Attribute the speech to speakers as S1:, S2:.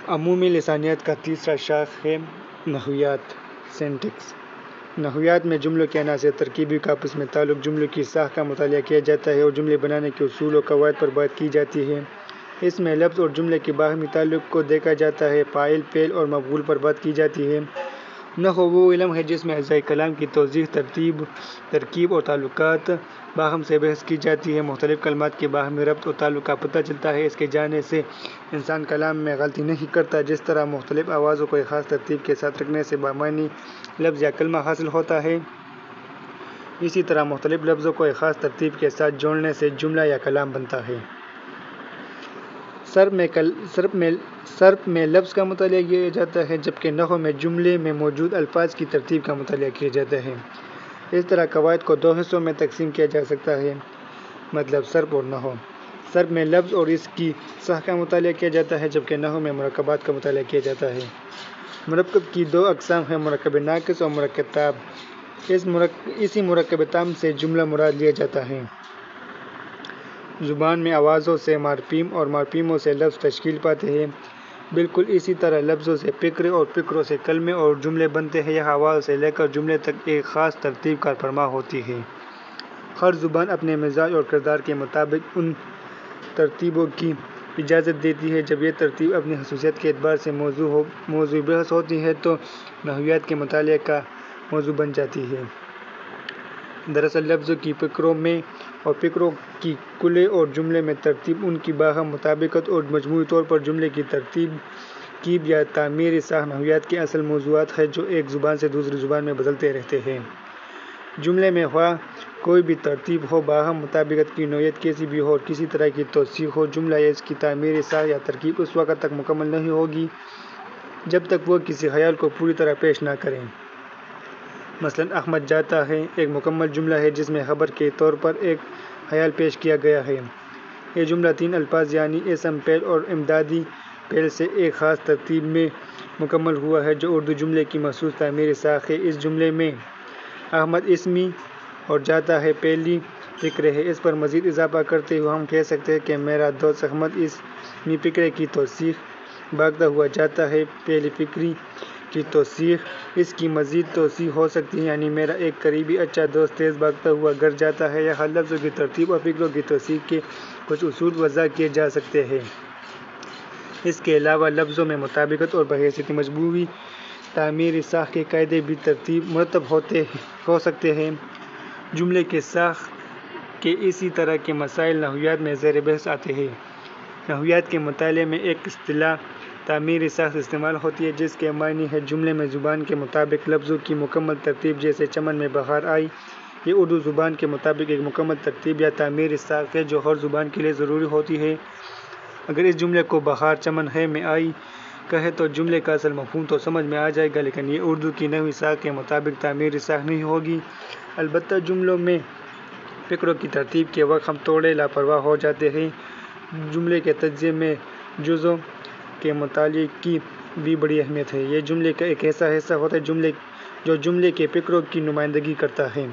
S1: عمومی لسانیات کا تیسرا شاخ ہے نحویات سینٹیکس۔ نحویات میں جملوں کے عناصر، ترکیبی کا آپس میں تعلق، جملوں کی ساخت کا مطالعہ کیا جاتا ہے اور جملے بنانے کے اصول و قواعد پر بات کی جاتی ہے۔ اس میں لفظ اور جملے کے باہمی تعلق کو دیکھا جاتا ہے، فاعل، فعل اور مفعول پر بات کی جاتی ہے۔ نحو وہ علم ہے جس میں اجزائے کلام کی توضیح، ترکیب اور تعلقات باہم سے بحث کی جاتی ہے۔ مختلف کلمات کے باہمی ربط اور تعلق کا پتہ چلتا ہے۔ اس کے جاننے سے انسان کلام میں غلطی نہیں کرتا۔ جس طرح مختلف آوازوں کو ایک خاص ترتیب کے ساتھ رکھنے سے بامعنی لفظ یا کلمہ حاصل ہوتا ہے، اسی طرح مختلف لفظوں کو ایک خاص ترتیب کے ساتھ جوڑنے سے جملہ یا کلام بنتا ہے۔ صرف میں لفظ کا مطالعہ کیا جاتا ہے، جبکہ نحو میں جملے میں موجود الفاظ کی ترتیب کا مطالعہ کیا جاتا ہے۔ اس طرح قواعد کو دو حصوں میں تقسیم کیا جا سکتا ہے، مطلب صرف اور نحو۔ صرف میں لفظ اور اس کی ساخت کا مطالعہ کیا جاتا ہے، جبکہ نحو میں مرکبات کا مطالعہ کیا جاتا ہے۔ مرکب کی دو اقسام ہیں، مرکب ناقص اور مرکب تام۔ اسی مرکب تام سے جملہ مراد لیا جاتا ہے۔ زبان میں آوازوں سے مارفیم اور مارفیموں سے لفظ تشکیل پاتے ہیں۔ بالکل اسی طرح لفظوں سے فقرے اور فقروں سے کلمے اور جملے بنتے ہیں۔ یہ آواز سے لے کر جملے تک ایک خاص ترتیب کار فرما ہوتی ہے۔ ہر زبان اپنے مزاج اور کردار کے مطابق ان ترتیبوں کی اجازت دیتی ہے۔ جب یہ ترتیب اپنی خصوصیت کے اعتبار سے موضوع بحث ہوتی ہے تو نحویات کے مطالعے کا موضوع بن جاتی ہے۔ دراصل لفظوں کی فقروں میں اور فقروں کی کلے اور جملے میں ترتیب، ان کی باہم مطابقت اور مجموعی طور پر جملے کی ترکیب یا تعمیری ساخت نحویات کے اصل موضوعات ہیں جو ایک زبان سے دوسری زبان میں بدلتے رہتے ہیں۔ جملے میں خواہ کوئی بھی ترتیب ہو، باہم مطابقت کی نوعیت کیسی بھی ہو اور کسی طرح کی توثیق ہو، جملہ یا اس کی تعمیری ساخت یا ترکیب اس وقت تک مکمل نہیں ہوگی جب تک وہ کسی خیال کو پوری طرح پیش نہ کرے۔ مثلاً احمد جاتا ہے ایک مکمل جملہ ہے جس میں خبر کے طور پر ایک خیال پیش کیا گیا ہے۔ یہ جملہ تین الفاظ یعنی اسم، فعل اور امدادی فعل سے ایک خاص ترتیب میں مکمل ہوا ہے جو اردو جملے کی مخصوص تعمیری ساخت ہے۔ اس جملے میں احمد اسمی اور جاتا ہے فعلی فقرے ہے۔ اس پر مزید اضافہ کرتے ہوئے ہم کہہ سکتے ہیں کہ میرا دوست احمد اسمی فقرے کی توثیق بھاگتا ہوا جاتا ہے، فعلی فقرے کی توثیق اس کی مزید توسیع ہو سکتی ہے، یعنی میرا ایک قریبی اچھا دوست تیز بھاگتا ہوا گھر جاتا ہے۔ یہاں لفظوں کی ترتیب اور فقروں کی توثیق کے کچھ اصول وضع کیے جا سکتے ہیں۔ اس کے علاوہ لفظوں میں مطابقت اور بحیثیت مجموعی تعمیری ساخت کے قاعدے بھی مرتب ہو سکتے ہیں۔ جملے کی ساخت کے اسی طرح کے مسائل نحویات میں زیر بحث آتے ہیں۔ نحویات کے مطالعے میں ایک اصطلاح تعمیری ساخت استعمال ہوتی ہے جس کے معنی ہے جملے میں زبان کے مطابق لفظوں کی مکمل ترتیب، جیسے چمن میں بہار آئی۔ یہ اردو زبان کے مطابق ایک مکمل ترتیب یا تعمیری ساخت ہے جو ہر زبان کے لیے ضروری ہوتی ہے۔ اگر اس جملے کو بہار چمن ہے میں آئی کہیں تو جملے کا اصل مفہوم تو سمجھ میں آ جائے گا، لیکن یہ اردو کی نحوی ساخت کے مطابق تعمیری ساخت نہیں ہوگی۔ البتہ جملوں میں فقروں کی ترتیب کے وقت ہم تھوڑے لاپرواہ ہو جاتے ہیں۔ جملے کے تجزیے میں جزوں کے مطالعے کی بھی بڑی اہمیت ہے۔ یہ جملے کا ایک ایسا حصہ ہوتا ہے جو جملے کے فقروں کی نمائندگی کرتا ہے۔